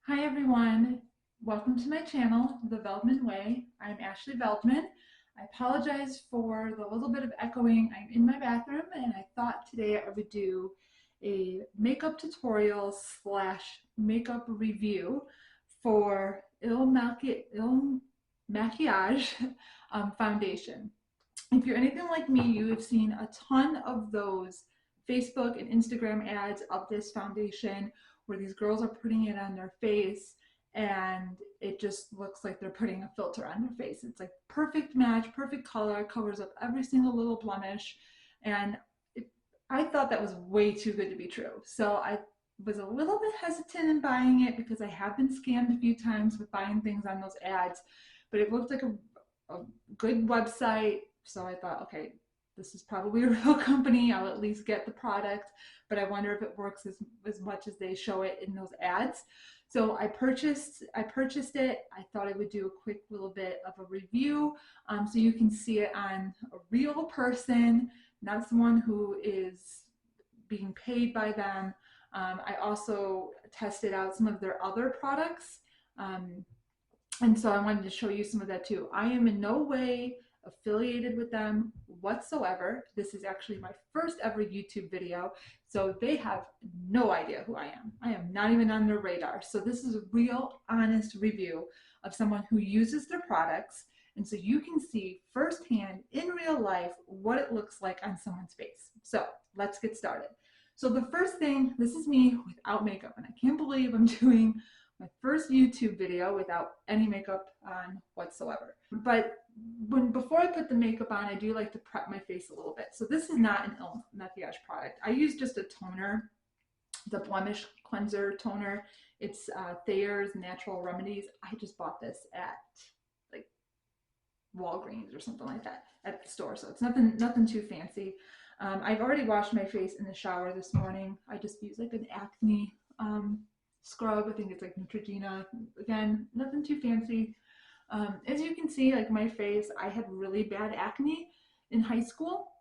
Hi everyone, welcome to my channel, The Veldman Way. I'm Ashley Veldman. I apologize for the little bit of echoing. I'm in my bathroom and I thought today I would do a makeup tutorial slash makeup review for Makiage foundation. If you're anything like me, you have seen a ton of those Facebook and Instagram ads of this foundation where these girls are putting it on their face and it just looks like they're putting a filter on their face. It's like perfect match, perfect color, covers up every single little blemish. And I thought that was way too good to be true. So I was a little bit hesitant in buying it because I have been scammed a few times with buying things on those ads, but it looked like a good website. So I thought, okay, this is probably a real company. I'll at least get the product, but I wonder if it works as much as they show it in those ads. So I purchased it. I thought I would do a quick little bit of a review so you can see it on a real person, not someone who is being paid by them. I also tested out some of their other products. And so I wanted to show you some of that too. I am in no way affiliated with them whatsoever. This is actually my first ever YouTube video, so they have no idea who I am. I am not even on their radar. So this is a real honest review of someone who uses their products, and so you can see firsthand in real life what it looks like on someone's face. So let's get started. So the first thing, this is me without makeup, and I can't believe I'm doing my first YouTube video without any makeup on whatsoever. But before I put the makeup on, I do like to prep my face a little bit. So this is not an Il Makiage product. I use just a toner, the Blemish Cleanser toner. It's Thayer's Natural Remedies. I just bought this at like Walgreens or something like that at the store. So it's nothing too fancy. I've already washed my face in the shower this morning. I just use like an acne scrub. I think it's like Neutrogena. Again, nothing too fancy. As you can see, like my face, I had really bad acne in high school,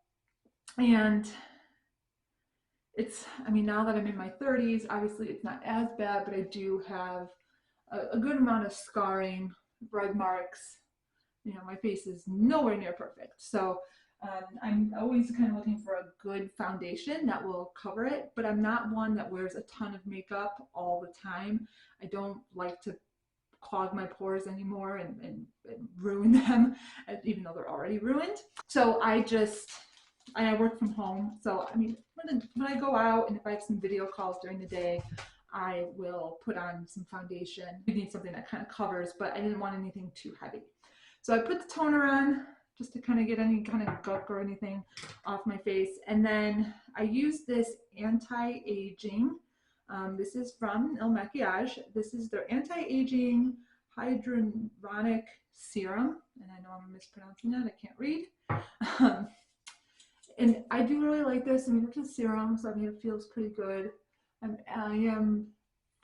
and I mean, now that I'm in my 30s, obviously it's not as bad, but I do have a good amount of scarring, red marks. You know, my face is nowhere near perfect. So I'm always kind of looking for a good foundation that will cover it, but I'm not one that wears a ton of makeup all the time. I don't like to clog my pores anymore and ruin them, even though they're already ruined. So I work from home. So I mean, when I go out and if I have some video calls during the day, I will put on some foundation. You need something that kind of covers, but I didn't want anything too heavy. So I put the toner on just to kind of get any kind of gunk or anything off my face. And then I use this anti-aging. This is from Il Makiage. This is their anti-aging hyaluronic serum. And I know I'm mispronouncing that. I can't read. And I do really like this. I mean, it's a serum, so I mean, it feels pretty good. I am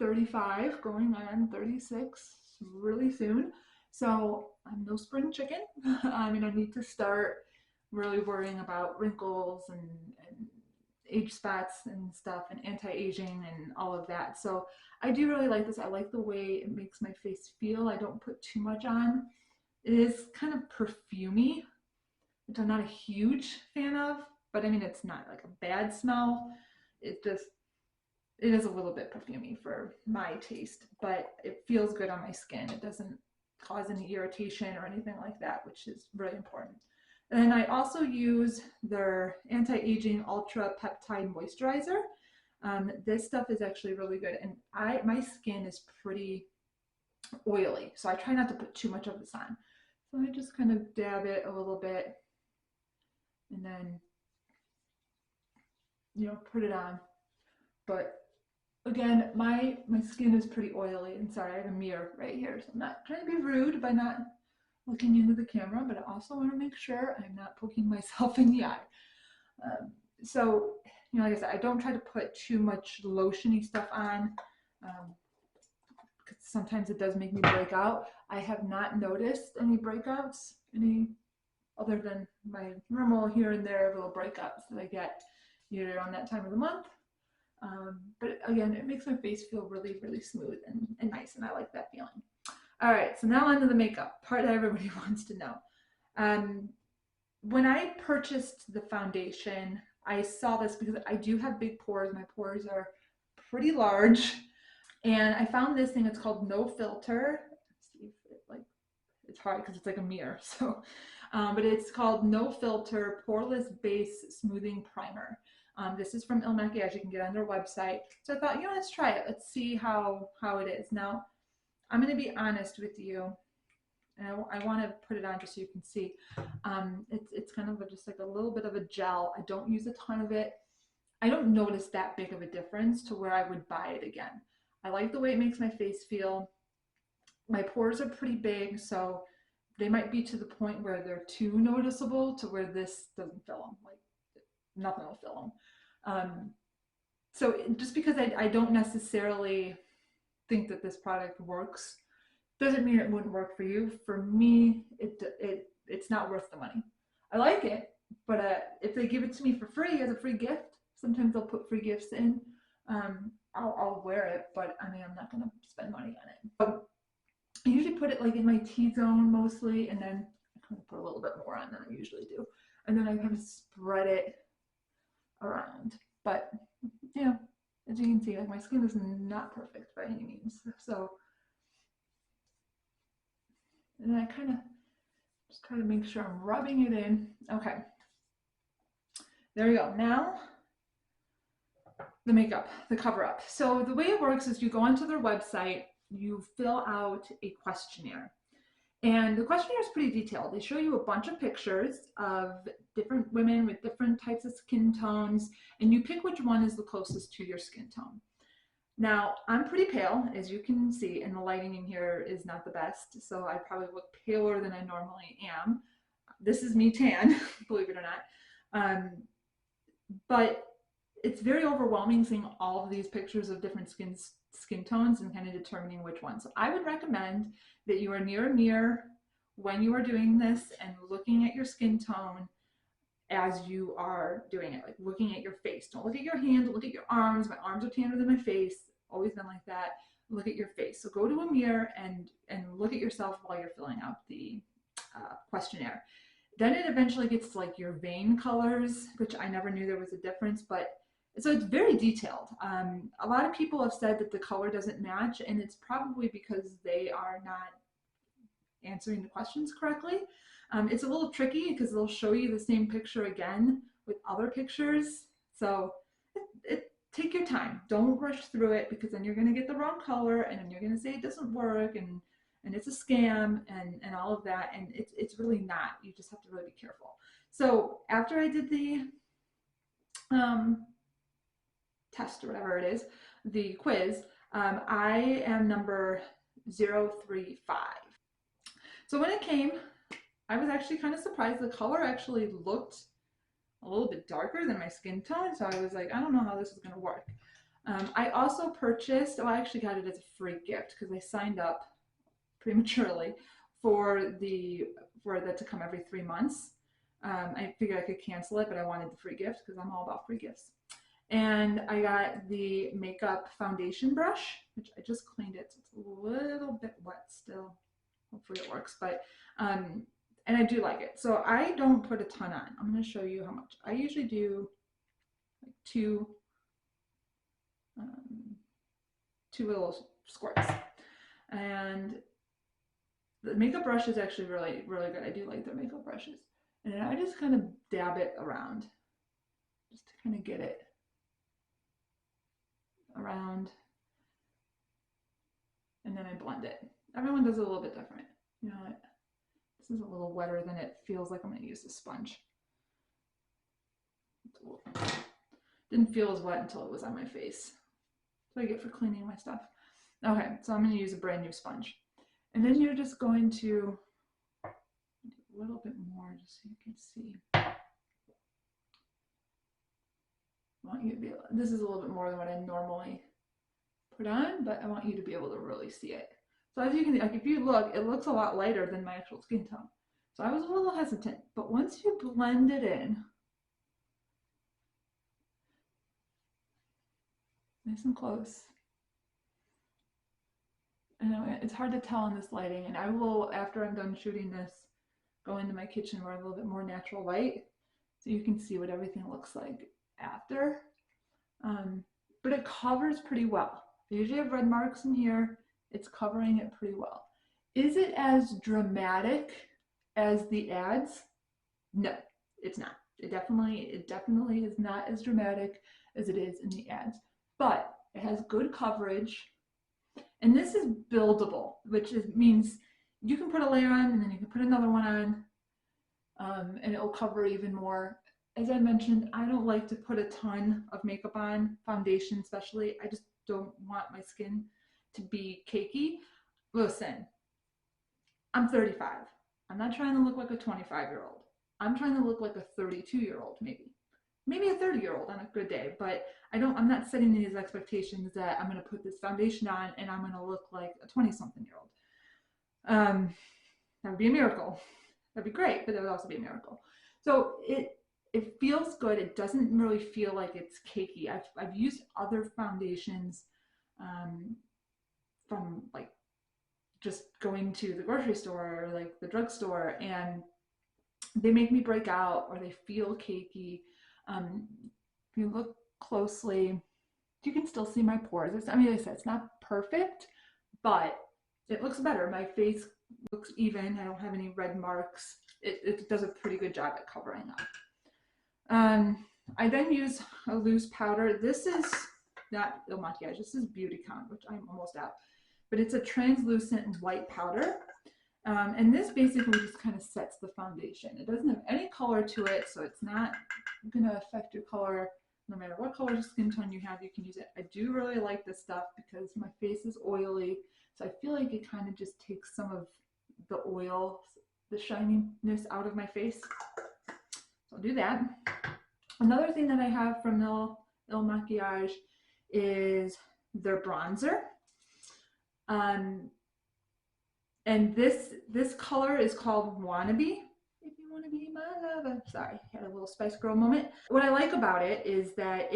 35, going on 36 really soon. So I'm no spring chicken. I mean, I need to start really worrying about wrinkles and age spots and stuff and anti-aging and all of that. So I do really like this. I like the way it makes my face feel. I don't put too much on. It is kind of perfumey, which I'm not a huge fan of, but I mean, it's not like a bad smell. It is a little bit perfumey for my taste, but it feels good on my skin. It doesn't cause any irritation or anything like that, which is really important. And then I also use their anti-aging ultra peptide moisturizer. This stuff is actually really good, and my skin is pretty oily, so I try not to put too much of this on. So I just kind of dab it a little bit and then, you know, put it on. But again, my skin is pretty oily, and sorry, I have a mirror right here, so I'm not trying to be rude by not looking into the camera, but I also want to make sure I'm not poking myself in the eye. So, you know, like I said, I don't try to put too much lotiony stuff on, because sometimes it does make me break out. I have not noticed any breakouts, any other than my normal here and there little breakouts that I get either around that time of the month. But again, it makes my face feel really, really smooth and nice, and I like that feeling. All right, so now onto the makeup part that everybody wants to know. When I purchased the foundation, I saw this because I do have big pores. My pores are pretty large. And I found this thing, it's called No Filter. Let's see if it, like, it's hard because it's like a mirror. So, but it's called No Filter Poreless Base Smoothing Primer. This is from Makiage. You can get on their website. So I thought, let's try it. Let's see how it is. Now, I'm going to be honest with you. And I want to put it on just so you can see. It's kind of just like a little bit of a gel. I don't use a ton of it. I don't notice that big of a difference to where I would buy it again. I like the way it makes my face feel. My pores are pretty big, so they might be to the point where they're too noticeable to where this doesn't fill them. Like, nothing will fill them. So just because I don't necessarily think that this product works doesn't mean it wouldn't work for you. For me, it's not worth the money. I like it, but if they give it to me for free as a free gift, sometimes they'll put free gifts in. I'll wear it, but I mean, I'm not gonna spend money on it. So I usually put it like in my T-zone mostly, and then I kind of put a little bit more on than I usually do, and then I kind of spread it around. But as you can see, like, my skin is not perfect by any means. So, and I kind of just try to make sure I'm rubbing it in. Okay, there we go. Now the makeup, the cover up. So the way it works is you go onto their website, you fill out a questionnaire. And the questionnaire is pretty detailed. They show you a bunch of pictures of different women with different types of skin tones, and you pick which one is the closest to your skin tone. Now, I'm pretty pale, as you can see, and the lighting in here is not the best, so I probably look paler than I normally am. This is me tan, believe it or not. But it's very overwhelming seeing all of these pictures of different skin tones and kind of determining which one. So I would recommend that you are near a mirror when you are doing this and looking at your skin tone as you are doing it, like looking at your face. Don't look at your hand, don't look at your arms. My arms are tanner than my face, always been like that. Look at your face. So go to a mirror and look at yourself while you're filling out the questionnaire. Then it eventually gets to like your vein colors, which I never knew there was a difference, but so it's very detailed. A lot of people have said that the color doesn't match, and it's probably because they are not answering the questions correctly. It's a little tricky because they'll show you the same picture again with other pictures. So take your time. Don't rush through it, because then you're going to get the wrong color, and then you're going to say it doesn't work, and it's a scam, and all of that, and it's really not. You just have to really be careful. So after I did the test or whatever it is, the quiz, I am number 035. So when it came, I was actually kind of surprised. The color actually looked a little bit darker than my skin tone, so I was like, I don't know how this is going to work. I also purchased, I actually got it as a free gift because I signed up prematurely for that to come every 3 months. I figured I could cancel it, but I wanted the free gift because I'm all about free gifts. And I got the makeup foundation brush, which I just cleaned it, so it's a little bit wet still. Hopefully it works, but and I do like it. So I don't put a ton on. I'm going to show you how much. I usually do like two little squirts. And the makeup brush is actually really, really good. I do like their makeup brushes. And then I just kind of dab it around, just to kind of get it around, and then I blend it. Everyone does it a little bit different. You know what? This is a little wetter than it feels like. I'm going to use a sponge. Didn't feel as wet until it was on my face. That's what I get for cleaning my stuff. Okay, so I'm going to use a brand new sponge. And then you're just going to do a little bit more just so you can see. I want you to be able, this is a little bit more than what I normally put on, but I want you to be able to really see it. So as you can see, like if you look, it looks a lot lighter than my actual skin tone. So I was a little hesitant, but once you blend it in, Nice and close. I know it's hard to tell in this lighting, and I will, after I'm done shooting this, go into my kitchen where I have a little bit more natural light so you can see what everything looks like after. But it covers pretty well. I usually have red marks in here. It's covering it pretty well. Is it as dramatic as the ads? No, it's not. It definitely is not as dramatic as it is in the ads, but it has good coverage. And this is buildable, which means you can put a layer on and then you can put another one on, and it will cover even more. As I mentioned, I don't like to put a ton of makeup on, foundation especially. I just don't want my skin to be cakey. Listen, I'm 35. I'm not trying to look like a 25-year-old. I'm trying to look like a 32-year-old, maybe a 30-year-old on a good day, but I'm not setting these expectations that I'm going to put this foundation on and I'm going to look like a 20-something-year-old. That would be a miracle. That'd be great, but that would also be a miracle. So it feels good. It doesn't really feel like it's cakey. I've used other foundations from like just going to the grocery store or like the drugstore, and they make me break out or they feel cakey. If you look closely, you can still see my pores. I mean, like I said, it's not perfect, but it looks better. My face looks even. I don't have any red marks. It does a pretty good job at covering up. I then use a loose powder. This is not Il Makiage. This is Beauty Count, which I'm almost out. But it's a translucent white powder. And this basically just kind of sets the foundation. It doesn't have any color to it, so it's not going to affect your color. No matter what color skin tone you have, you can use it. I do really like this stuff because my face is oily, so I feel like it kind of just takes some of the oil, the shininess out of my face. So I'll do that. Another thing that I have from Il Makiage is their bronzer. And this color is called Wannabe. If you want to be my lover. Sorry, had a little Spice Girl moment. What I like about it is that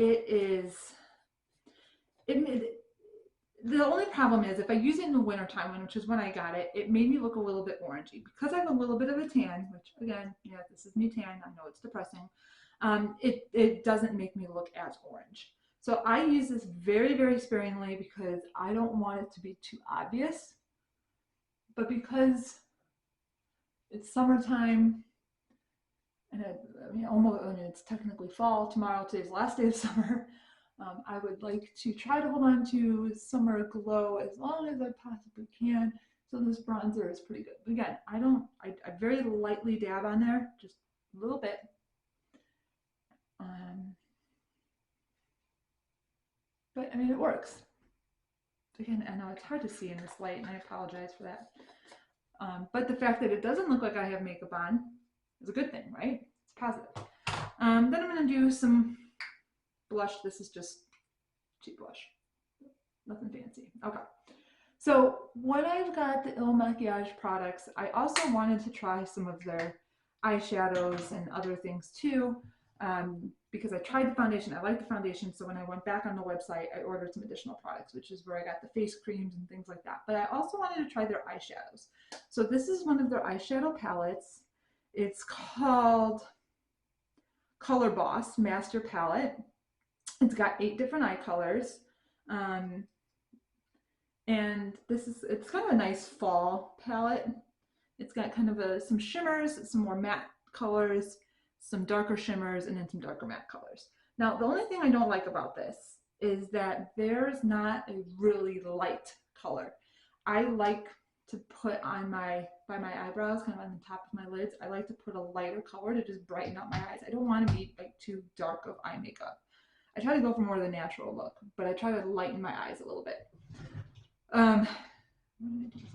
the only problem is if I use it in the wintertime, which is when I got it, it made me look a little bit orangey. Because I have a little bit of a tan, which again, yeah, this is me tan, I know it's depressing. It doesn't make me look as orange. So I use this very, very sparingly because I don't want it to be too obvious. But because it's summertime, and it's technically fall tomorrow, today's the last day of summer, I would like to try to hold on to summer glow as long as I possibly can. So this bronzer is pretty good. But again, I very lightly dab on there, just a little bit. But I mean, it works. Again, I know it's hard to see in this light, and I apologize for that. But the fact that it doesn't look like I have makeup on is a good thing, right? It's positive. Then I'm going to do some blush. This is just cheap blush. Nothing fancy. Okay. So when I've got the Il Makiage products, I also wanted to try some of their eyeshadows and other things too. Because I tried the foundation, I liked the foundation, so when I went back on the website, I ordered some additional products, which is where I got the face creams and things like that. But I also wanted to try their eyeshadows. So this is one of their eyeshadow palettes. It's called Color Boss Master Palette. It's got 8 different eye colors. And it's kind of a nice fall palette. It's got kind of some shimmers, some more matte colors, some darker shimmers, and then some darker matte colors. Now, the only thing I don't like about this is that there's not a really light color. I like to put on by my eyebrows, kind of on the top of my lids, I like to put a lighter color to just brighten up my eyes. I don't want to be like too dark of eye makeup. I try to go for more of the natural look, but I try to lighten my eyes a little bit.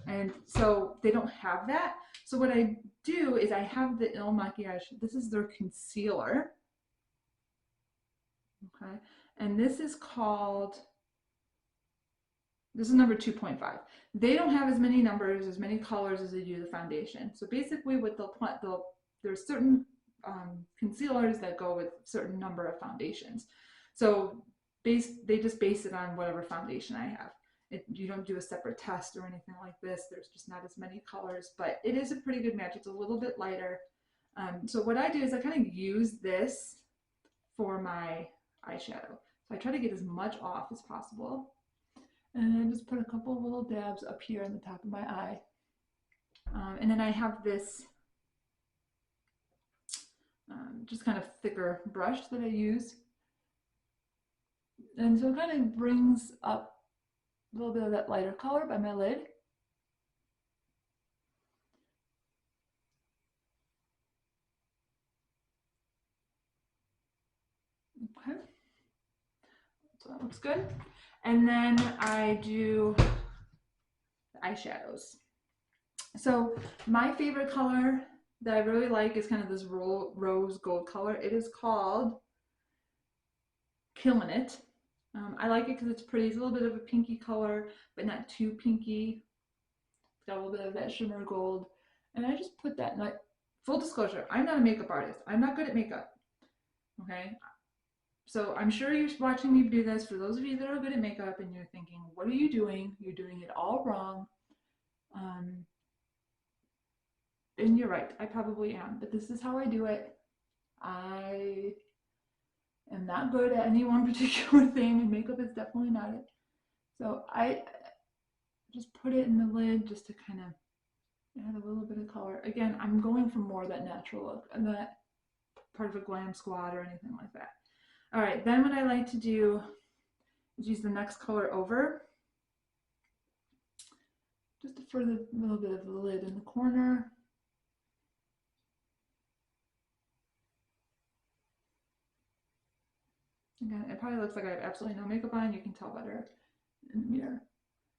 And so they don't have that. So what I do is I have the Il Makiage, this is their concealer. Okay, and this is number 2.5. They don't have as many numbers, as many colors as they do the foundation. So basically what there's certain concealers that go with a certain number of foundations. So they just base it on whatever foundation I have. You don't do a separate test or anything like this. There's just not as many colors, but it is a pretty good match. It's a little bit lighter. So what I do is I kind of use this for my eyeshadow. So I try to get as much off as possible. And then just put a couple of little dabs up here on the top of my eye. And then I have this just kind of thicker brush that I use. And so it kind of brings up a little bit of that lighter color by my lid. Okay, so that looks good. And then I do the eyeshadows. So my favorite color that I really like is kind of this rose gold color. It is called Killing It. I like it because it's pretty. It's a little bit of a pinky color, but not too pinky. It's got a little bit of that shimmer gold. And I just put that in, like, full disclosure, I'm not a makeup artist. I'm not good at makeup. Okay? So I'm sure you're watching me do this. For those of you that are good at makeup and you're thinking, what are you doing? You're doing it all wrong. And you're right, I probably am, but this is how I do it. I am not good at any one particular thing, and makeup is definitely not it. So I just put it in the lid just to kind of add a little bit of color. Again, I'm going for more of that natural look. I'm not part of a glam squad or anything like that. All right, then what I like to do is use the next color over, just for a little bit of the lid in the corner. Again, it probably looks like I have absolutely no makeup on. You can tell better in the mirror.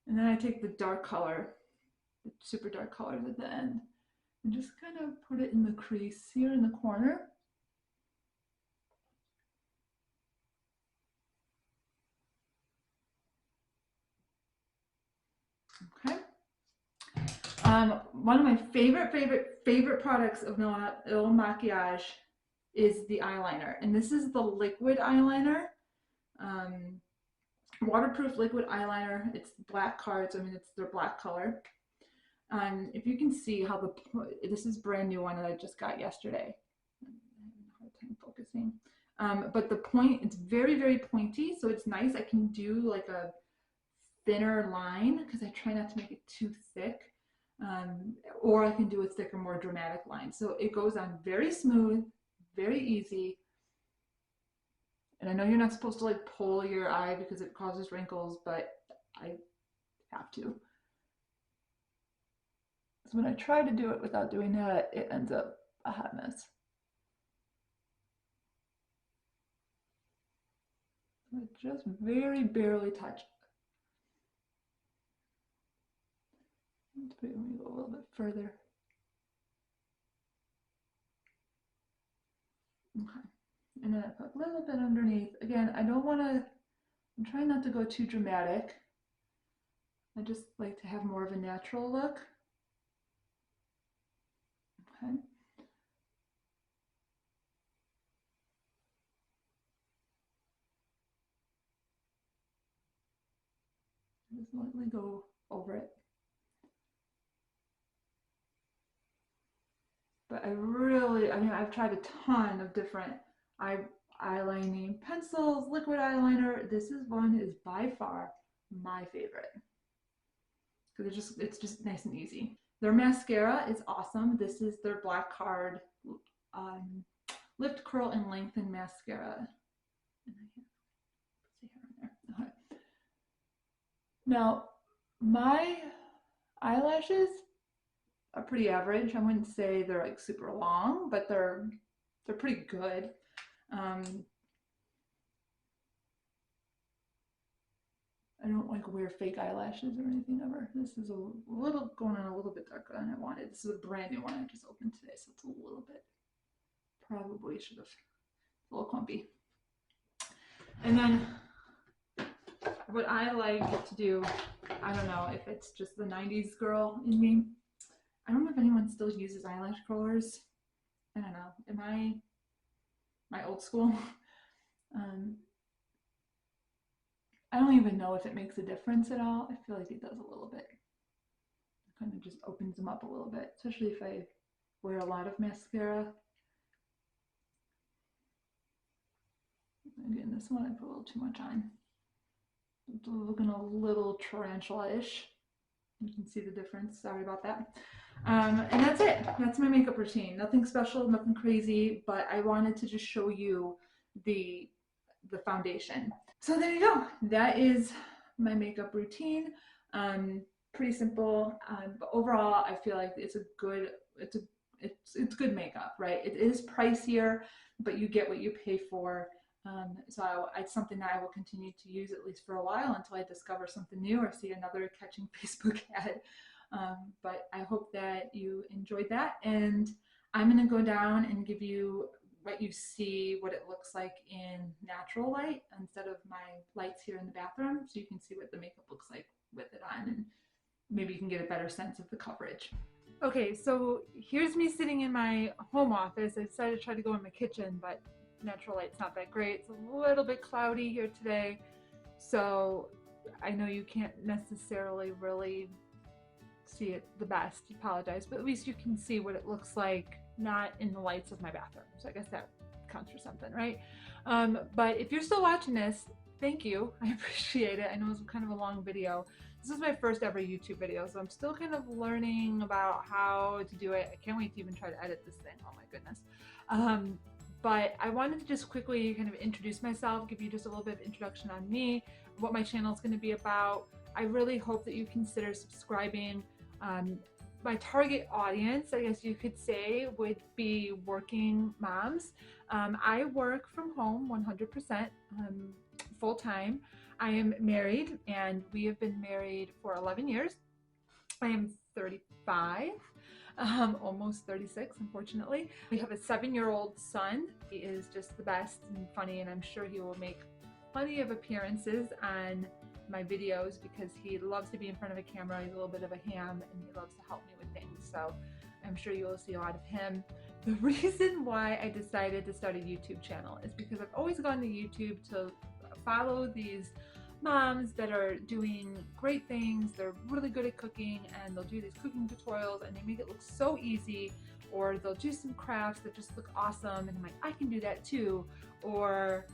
And then I take the dark color, the super dark colors at the end, and just kind of put it in the crease here in the corner. Okay. One of my favorite products of Il Makiage is the eyeliner, and this is the liquid eyeliner, waterproof liquid eyeliner. It's black cards. I mean, it's their black color. If you can see how this is brand new one that I just got yesterday. I'm having a hard time focusing. But the point, it's very pointy, so it's nice. I can do like a thinner line because I try not to make it too thick. Or I can do a thicker, more dramatic line. So it goes on very smooth, very easy. And I know you're not supposed to like pull your eye because it causes wrinkles, but I have to. So when I try to do it without doing that, it ends up a hot mess. I just very barely touch. Let's put it, let me go a little bit further. Okay. And then I put a little bit underneath. Again, I don't want to, I'm trying not to go too dramatic. I just like to have more of a natural look. Okay. Just lightly go over it. But I mean, I've tried a ton of different eyelining pencils, liquid eyeliner. This one is by far my favorite because it's just nice and easy. Their mascara is awesome. This is their black card Lift, Curl, and Lengthen mascara. Okay. Now, my eyelashes are pretty average. I wouldn't say they're like super long, but they're pretty good. I don't like wear fake eyelashes or anything ever. This is a little going on a little bit darker than I wanted. This is a brand new one I just opened today, so it's a little bit, probably should have, a little clumpy. And then what I like to do, I don't know if it's just the 90s girl in me. I don't know if anyone still uses eyelash curlers. I don't know. Am I old school? I don't even know if it makes a difference at all. I feel like it does a little bit. It kind of just opens them up a little bit, especially if I wear a lot of mascara. Again, this one I put a little too much on. It's looking a little tarantula-ish. You can see the difference. Sorry about that. And that's it. That's my makeup routine. Nothing special, nothing crazy, but I wanted to just show you the foundation. So there you go. That is my makeup routine. Pretty simple, but overall, I feel like it's good makeup, right? It is pricier, but you get what you pay for. So it's something that I will continue to use at least for a while until I discover something new or see another catching Facebook ad. But I hope that you enjoyed that, and I'm going to go down and give you what you see, what it looks like in natural light instead of my lights here in the bathroom, so you can see what the makeup looks like with it on, and maybe you can get a better sense of the coverage. Okay, so here's me sitting in my home office. I decided to try to go in my kitchen, but natural light's not that great. It's a little bit cloudy here today, so I know you can't necessarily really see it the best. I apologize, but at least you can see what it looks like not in the lights of my bathroom, so I guess that counts for something, right? But if you're still watching this, thank you. I appreciate it. I know it was kind of a long video. This is my first ever YouTube video, so I'm still kind of learning about how to do it. I can't wait to even try to edit this thing. Oh my goodness. But I wanted to just quickly kind of introduce myself, give you just a little bit of introduction on me, what my channel is going to be about. I really hope that you consider subscribing. My target audience, I guess you could say, would be working moms. I work from home 100%, full time. I am married, and we have been married for 11 years. I am 35, almost 36, unfortunately. We have a 7-year-old son. He is just the best and funny, and I'm sure he will make plenty of appearances on my videos because he loves to be in front of a camera. He's a little bit of a ham, and he loves to help me with things, so I'm sure you will see a lot of him. The reason why I decided to start a YouTube channel is because I've always gone to YouTube to follow these moms that are doing great things. They're really good at cooking, and they'll do these cooking tutorials, and they make it look so easy, or they'll do some crafts that just look awesome, and I'm like, I can do that too. Or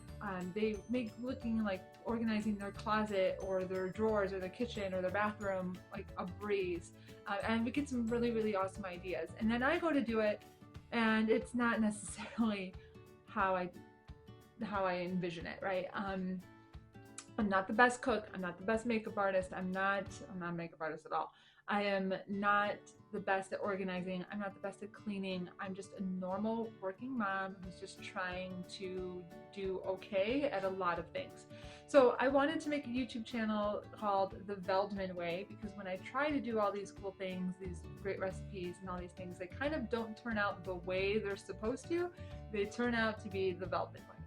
they make looking like organizing their closet or their drawers or their kitchen or their bathroom like a breeze, and we get some really, really awesome ideas. And then I go to do it, and it's not necessarily how I envision it, right? I'm not the best cook. I'm not the best makeup artist. I'm not a makeup artist at all. I am not the best at organizing. I'm not the best at cleaning. I'm just a normal working mom who's just trying to do okay at a lot of things. So I wanted to make a YouTube channel called The Veldman Way, because when I try to do all these cool things, these great recipes and all these things, they kind of don't turn out the way they're supposed to. They turn out to be the Veldman way.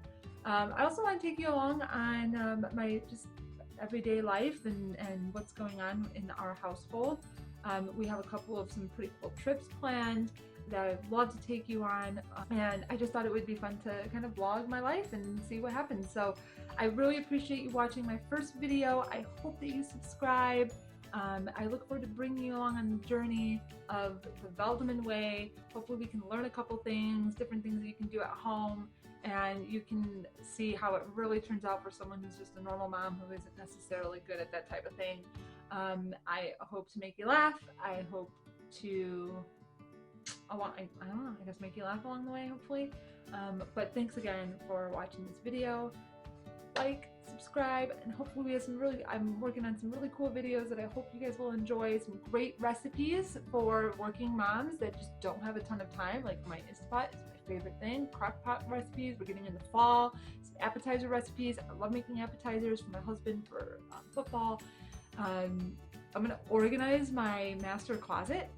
I also want to take you along on my just everyday life and what's going on in our household. We have a couple of some pretty cool trips planned that I'd love to take you on, and I just thought it would be fun to kind of vlog my life and see what happens. So I really appreciate you watching my first video. I hope that you subscribe. I look forward to bringing you along on the journey of the Veldman Way. Hopefully we can learn a couple things, different things that you can do at home, and you can see how it really turns out for someone who's just a normal mom who isn't necessarily good at that type of thing. I hope to make you laugh. I hope to, I don't know, I guess make you laugh along the way, hopefully. But thanks again for watching this video. Like, subscribe, and hopefully we have I'm working on some really cool videos that I hope you guys will enjoy. Some great recipes for working moms that just don't have a ton of time, like my Instapot is my favorite thing. Crock pot recipes, we're getting in the fall. Some appetizer recipes. I love making appetizers for my husband for football. I'm gonna organize my master closet,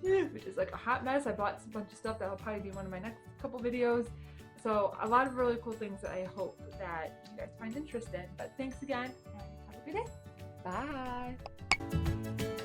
which is like a hot mess. I bought a bunch of stuff that will probably be one of my next couple videos. So a lot of really cool things that I hope that you guys find interest in. But thanks again, and have a good day. Bye.